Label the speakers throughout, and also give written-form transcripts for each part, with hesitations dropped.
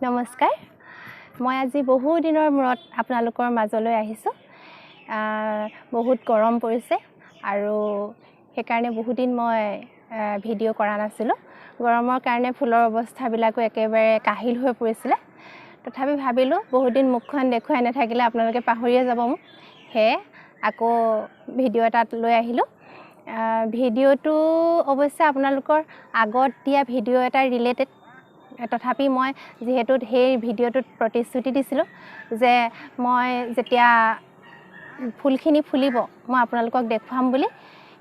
Speaker 1: নমস্কাৰ মই আজি বহু দিনৰ মূৰত আপোনালোকৰ মাজলৈ আহিছো বহুত গৰম পৰিছে আৰু সেইকাৰণে বহুত দিন মই ভিডিঅ কৰা নাছিলো গৰমৰ কাৰণে ফুলৰ অৱস্থাবিলাকো একেবাৰে কাহিল হৈ পৰিছিল তথাপি ভাবিলো বহুত দিন মুখখন দেখুৱাই নাথাকিলে আপোনালোকে পাহৰিয়ে যাব মোক হে আকৌ ভিডিঅ এটাত লৈ আহিলো ভিডিঅটো অৱশ্যে আপোনালোকৰ আগত দিয়া ভিডিঅ এটা ৰিলেটেড তথাপি মই যেহেতু সেই ভিডিঅটোত প্ৰতিশ্ৰুতি দিছিলোঁ যে মই যেতিয়া ফুলখিনি ফুলিব মই আপোনালোকক দেখুৱাম বুলি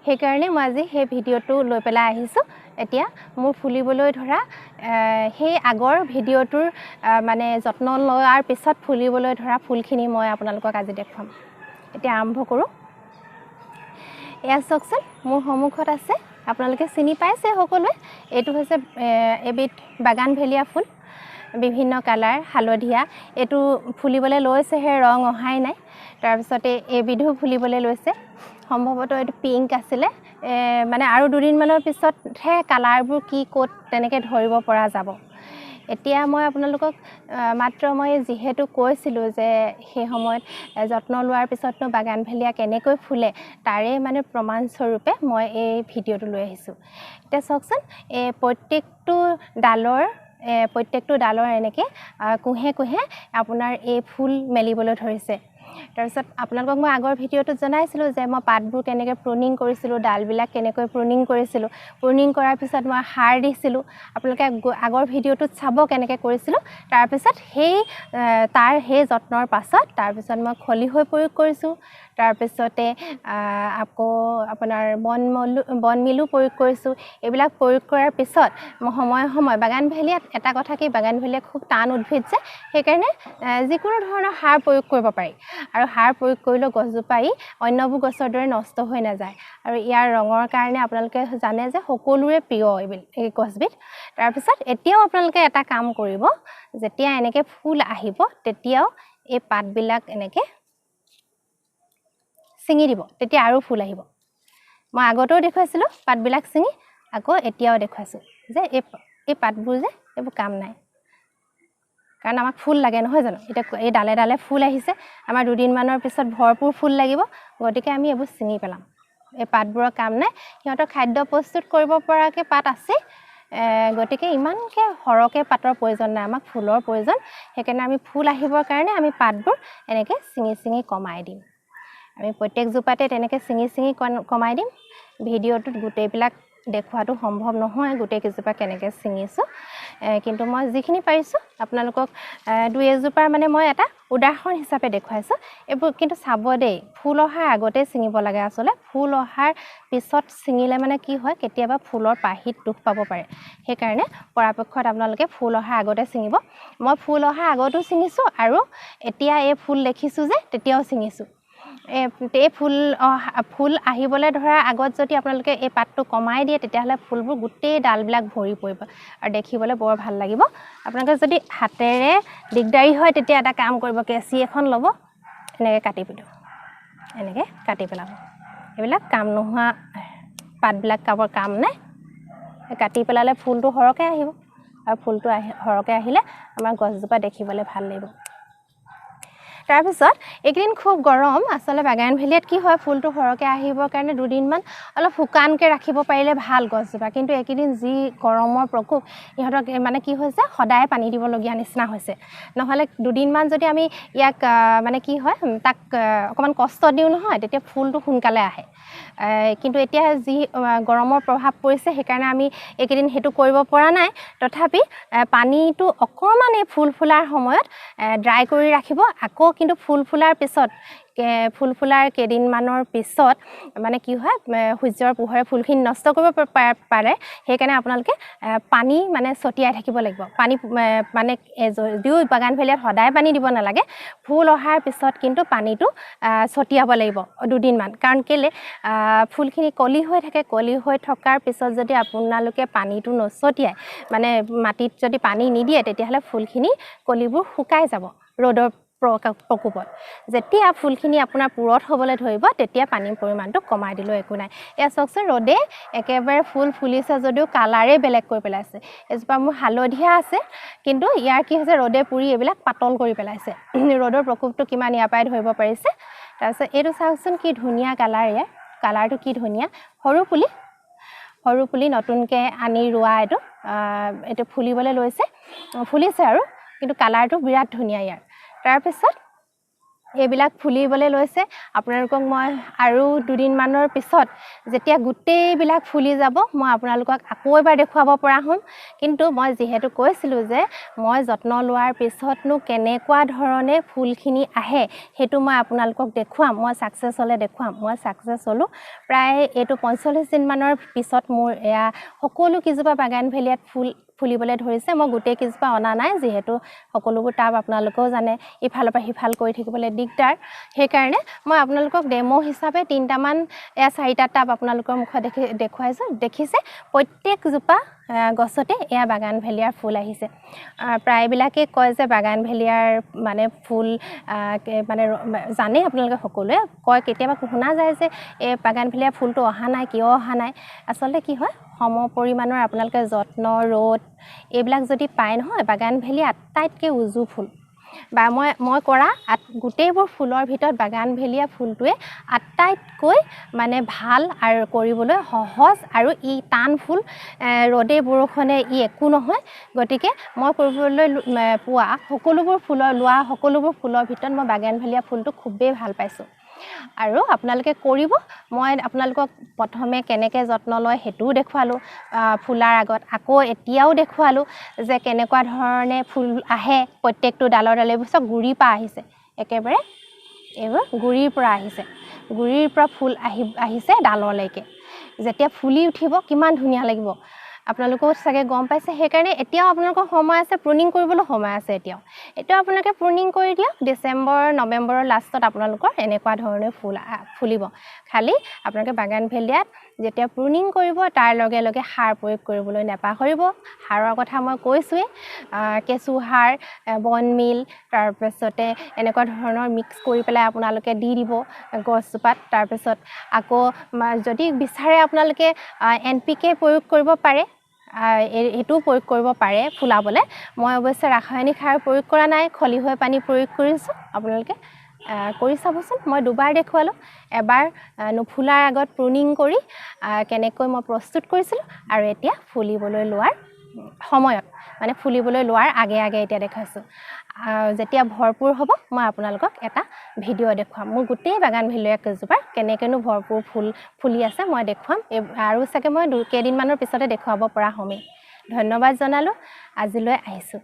Speaker 1: সেইকাৰণে মই আজি সেই ভিডিঅটো লৈ পেলাই আহিছোঁ এতিয়া মোৰ ফুলিবলৈ ধৰা সেই আগৰ ভিডিঅটোৰ মানে যত্ন লোৱাৰ পিছত ফুলিবলৈ ধৰা ফুলখিনি মই আপোনালোকক আজি দেখুৱাম এতিয়া আৰম্ভ কৰোঁ এয়া চাওকচোন মোৰ সন্মুখত আছে আপোনালোকে চিনি পাইছে সকলোৱে এইটো হৈছে এবিধ বাগানভেলিয়া ফুল বিভিন্ন কালাৰ হালধীয়া এটো ফুলিবলৈ লৈছে হে ৰং অহাই নাই তাৰ পিছতে এবিধো ফুলিবলৈ লৈছে সম্ভৱতঃ এটো পিংক আছিল মানে আৰু দুদিন মানৰ পিছত হে কালাৰবোৰ কি কোট তেনেকৈ ধৰিব পৰা যাব এতিয়া মই আপোনালোকক মাত্ৰ মই যেহেতু কৈছিলোঁ যে সেই সময়ত যত্ন লোৱাৰ পিছতনো বাগানভেলিয়া কেনেকৈ ফুলে তাৰে মানে প্ৰমাণ স্বৰূপে মই এই ভিডিঅটো লৈ আহিছোঁ এতিয়া চাওকচোন এই প্ৰত্যেকটো ডালৰ এনেকৈ কুহে কুহে আপোনাৰ এই ফুল মেলিবলৈ ধৰিছে তাৰপিছত আপোনালোকক মই আগৰ ভিডিঅ'টোত জনাইছিলোঁ যে মই পাতবোৰ কেনেকৈ প্ৰুনিং কৰিছিলোঁ ডালবিলাক কেনেকৈ প্ৰুনিং কৰিছিলোঁ প্ৰুনিং কৰাৰ পিছত মই সাৰ দিছিলোঁ আপোনালোকে আগৰ ভিডিঅ'টোত চাব কেনেকৈ কৰিছিলোঁ তাৰপিছত তাৰ যত্নৰ পাছত তাৰপিছত মই খলিহৈ প্ৰয়োগ কৰিছোঁ তাৰপিছতে আকৌ আপোনাৰ বনমিলো প্ৰয়োগ কৰিছোঁ এইবিলাক প্ৰয়োগ কৰাৰ পিছত সময় বাগানভেলিয়াত এটা কথা কি বাগানভেলিয়া খুব টান উদ্ভিদ যে সেইকাৰণে যিকোনো ধৰণৰ সাৰ প্ৰয়োগ কৰিব পাৰি আৰু সাৰ প্ৰয়োগ কৰিলে গছজোপা অন্যবোৰ গছৰ দৰে নষ্ট হৈ নাযায় আৰু ইয়াৰ ৰঙৰ কাৰণে আপোনালোকে জানে যে সকলোৰে প্ৰিয় এই গছবিধ তাৰপিছত এতিয়াও আপোনালোকে এটা কাম কৰিব যেতিয়া এনেকৈ ফুল আহিব তেতিয়াও এই পাতবিলাক এনেকৈ ছিঙি দিব তেতিয়া আৰু ফুল আহিব মই আগতেও দেখুৱাইছিলোঁ পাতবিলাক ছিঙি আকৌ এতিয়াও দেখুৱাইছোঁ যে এই পাতবোৰ যে এইবোৰ কাম নাই কাৰণ আমাক ফুল লাগে নহয় জানো এতিয়া এই ডালে ডালে ফুল আহিছে আমাৰ দুদিনমানৰ পিছত ভৰপূৰ ফুল লাগিব গতিকে আমি এইবোৰ ছিঙি পেলাম এই পাতবোৰৰ কাম নাই সিহঁতৰ খাদ্য প্ৰস্তুত কৰিব পৰাকৈ পাত আছে গতিকে ইমানকৈ সৰহকৈ পাতৰ প্ৰয়োজন নাই আমাক ফুলৰ প্ৰয়োজন সেইকাৰণে আমি ফুল আহিবৰ কাৰণে আমি পাতবোৰ এনেকৈ ছিঙি কমাই দিম আমি প্ৰত্যেক জোপাতে তেনেকৈ ছিঙি কমাই দিম ভিডিঅ'টোত গোটেইবিলাক দেখুৱাটো সম্ভৱ নহয় গোটেই কেইজোপা কেনেকৈ ছিঙিছোঁ কিন্তু মই যিখিনি পাৰিছোঁ আপোনালোকক দুই এজোপাৰ মানে মই এটা উদাহৰণ হিচাপে দেখুৱাইছোঁ এইবোৰ কিন্তু চাব দেই ফুল অহাৰ আগতে ছিঙিব লাগে আচলতে ফুল অহাৰ পিছত ছিঙিলে মানে কি হয় কেতিয়াবা ফুলৰ পাহিত দুখ পাব পাৰে সেইকাৰণে পৰাপক্ষত আপোনালোকে ফুল অহাৰ আগতে ছিঙিব মই ফুল অহাৰ আগতো ছিঙিছোঁ আৰু এতিয়া এই ফুল দেখিছোঁ যে তেতিয়াও ছিঙিছোঁ এই ফুল আহিবলৈ ধৰাৰ আগত যদি আপোনালোকে এই পাতটো কমাই দিয়ে তেতিয়াহ'লে ফুলবোৰ গোটেই ডালবিলাক ভৰি পৰিব আৰু দেখিবলৈ বৰ ভাল লাগিব আপোনালোকে যদি হাতেৰে দিগদাৰী হয় তেতিয়া এটা কাম কৰিব কেঁচি এখন ল'ব এনেকৈ কাটি পেলাব এইবিলাক কাম নোহোৱা পাতবিলাক কাম নাই কাটি পেলালে ফুলটো সৰহকৈ আহিব আৰু ফুলটো সৰহকৈ আহিলে আমাৰ গছজোপা দেখিবলৈ ভাল লাগিব তাৰপিছত এইকেইদিন খুব গৰম আচলতে বাগানভেলিয়াত কি হয় ফুলটো সৰহকৈ আহিবৰ কাৰণে দুদিনমান অলপ শুকানকৈ ৰাখিব পাৰিলে ভাল গছজোপা কিন্তু এইকেইদিন যি গৰমৰ প্ৰকোপ ইহঁতক মানে কি হৈছে সদায় পানী দিবলগীয়া নিচিনা হৈছে নহ'লে দুদিনমান যদি আমি ইয়াক মানে কি হয় তাক অকণমান কষ্ট দিওঁ নহয় তেতিয়া ফুলটো সোনকালে আহে কিন্তু এতিয়া যি গৰমৰ প্ৰভাৱ পৰিছে সেইকাৰণে আমি এইকেইদিন সেইটো কৰিব পৰা নাই তথাপি পানীটো অকণমান এই ফুল ফুলাৰ সময়ত ড্ৰাই কৰি ৰাখিব আকৌ কিন্তু ফুল ফুলাৰ কেইদিনমানৰ পিছত মানে কি হয় সূৰ্যৰ পোহৰে ফুলখিনি নষ্ট কৰিব পাৰে সেইকাৰণে আপোনালোকে পানী মানে ছটিয়াই থাকিব লাগিব পানী মানে যদিও বাগানভেলিয়াত সদায় পানী দিব নালাগে ফুল অহাৰ পিছত কিন্তু পানীটো ছটিয়াব লাগিব দুদিনমান কাৰণ কেলে ফুলখিনি কলি হৈ থাকে কলি হৈ থকাৰ পিছত যদি আপোনালোকে পানীটো নছটিয়াই মানে মাটিত যদি পানী নিদিয়ে তেতিয়াহ'লে ফুলখিনি কলিবোৰ শুকাই যাব ৰ'দৰ প্ৰকোপত যেতিয়া ফুলখিনি আপোনাৰ পুৰত হ'বলৈ ধৰিব তেতিয়া পানীৰ পৰিমাণটো কমাই দিলেও একো নাই এয়া চাওকচোন ৰ'দে একেবাৰে ফুল ফুলিছে যদিও কালাৰে বেলেগ কৰি পেলাইছে এজোপা মোৰ হালধীয়া আছে কিন্তু ইয়াৰ কি হৈছে ৰ'দে পুৰি এইবিলাক পাতল কৰি পেলাইছে ৰ'দৰ প্ৰকোপটো কিমান ইয়াৰ পৰাই ধৰিব পাৰিছে তাৰপিছত এইটো চাওকচোন কি ধুনীয়া কালাৰ ইয়াৰ কালাৰটো কি ধুনীয়া সৰু পুলি নতুনকৈ আনি ৰোৱা এইটো ফুলিবলৈ লৈছে ফুলিছে আৰু কিন্তু কালাৰটো বিৰাট ধুনীয়া ইয়াৰ তাৰপিছত এইবিলাক ফুলিবলৈ লৈছে আপোনালোকক মই আৰু দুদিনমানৰ পিছত যেতিয়া গোটেইবিলাক ফুলি যাব মই আপোনালোকক আকৌ এবাৰ দেখুৱাব পৰা হ'ম কিন্তু মই যিহেতু কৈছিলোঁ যে মই যত্ন লোৱাৰ পিছতনো কেনেকুৱা ধৰণে ফুলখিনি আহে সেইটো মই আপোনালোকক দেখুৱাম মই ছাকচেছ হ'লে দেখুৱাম মই ছাকচেছ হ'লোঁ প্ৰায় এইটো 45 দিনমানৰ পিছত মোৰ এয়া সকলো কিজোপা বাগানভেলিয়াত ফুলিবলৈ ধৰিছে মই গোটেই কিজোপা অনা নাই যিহেতু সকলোবোৰ টাব আপোনালোকেও জানে ইফালৰ পৰা সিফাল কৰি থাকিবলৈ দিগদাৰ সেইকাৰণে মই আপোনালোকক ডেমো হিচাপে 3টামান এয়া 4টা টাব আপোনালোকৰ মুখত দেখুৱাইছোঁ দেখিছে প্ৰত্যেকজোপা গছতে এয়া বাগানভেলিয়াৰ ফুল আহিছে প্ৰায়বিলাকে কয় যে বাগানভেলিয়াৰ মানে ফুল মানে জানে আপোনালোকে সকলোৱে কয় কেতিয়াবা শুনা যায় যে এই বাগানভেলিয়াৰ ফুলটো অহা নাই কিয় অহা নাই আচলতে কি হয় সম পৰিমাণৰ আপোনালোকে যত্ন ৰ'দ এইবিলাক যদি পায় নহয় বাগানভেলিয়া আটাইতকৈ উজু ফুল বা মই কৰা গোটেইবোৰ ফুলৰ ভিতৰত বাগানভেলিয়া ফুলটোৱে আটাইতকৈ মানে ভাল আৰু কৰিবলৈ সহজ আৰু ই টান ফুল ৰ'দে বৰষুণে ই একো নহয় গতিকে মই কৰিবলৈ পোৱা সকলোবোৰ ফুলৰ ভিতৰত মই বাগানভেলিয়া ফুলটো খুবেই ভাল পাইছোঁ আৰু আপোনালোকে কৰিব মই আপোনালোকক প্ৰথমে কেনেকৈ যত্ন লয় সেইটোও দেখুৱালোঁ ফুলাৰ আগত আকৌ এতিয়াও দেখুৱালোঁ যে কেনেকুৱা ধৰণে ফুল আহে প্ৰত্যেকটো ডালৰ চব গুৰিৰ পৰা আহিছে একেবাৰে এইবোৰ গুৰিৰ পৰা আহিছে গুৰিৰ পৰা ফুল আহিছে ডাললৈকে যেতিয়া ফুলি উঠিব কিমান ধুনীয়া লাগিব আপোনালোকেও চাগে গম পাইছে সেইকাৰণে এতিয়াও আপোনালোকৰ সময় আছে প্ৰুনিং কৰিবলৈ সময় আছে এতিয়াও আপোনালোকে প্ৰুনিং কৰি দিয়ক ডিচেম্বৰ নৱেম্বৰৰ লাষ্টত আপোনালোকৰ এনেকুৱা ধৰণে ফুলিব খালি আপোনালোকে বাগানভেলিয়াত যেতিয়া প্ৰুনিং কৰিব তাৰ লগে লগে সাৰ প্ৰয়োগ কৰিবলৈ নাপাহৰিব সাৰৰ কথা মই কৈছোঁৱেই কেঁচু সাৰ বনমিল তাৰপিছতে এনেকুৱা ধৰণৰ মিক্স কৰি পেলাই আপোনালোকে দি দিব গছজোপাত তাৰপিছত আকৌ যদি বিচাৰে আপোনালোকে NPK প্ৰয়োগ কৰিব পাৰে এইটোও প্ৰয়োগ কৰিব পাৰে ফুলাবলৈ মই অৱশ্যে ৰাসায়নিক সাৰ প্ৰয়োগ কৰা নাই খলিহৈ পানী প্ৰয়োগ কৰিছোঁ আপোনালোকে কৰি চাবচোন মই দুবাৰ দেখুৱালোঁ এবাৰ নুফুলাৰ আগত প্ৰুনিং কৰি কেনেকৈ মই প্ৰস্তুত কৰিছিলোঁ আৰু এতিয়া ফুলিবলৈ লোৱাৰ সময়ত মানে ফুলিবলৈ লোৱাৰ আগে এতিয়া দেখাইছোঁ যেতিয়া ভৰপূৰ হ'ব মই আপোনালোকক এটা ভিডিঅ' দেখুৱাম মোৰ গোটেই বাগানভেলিয়া কেইজোপাৰ কেনেকৈনো ভৰপূৰ ফুলি আছে মই দেখুৱাম আৰু চাগে মই কেইদিনমানৰ পিছতে দেখুৱাব পৰা হ'মেই ধন্যবাদ জনালোঁ আজিলৈ আহিছোঁ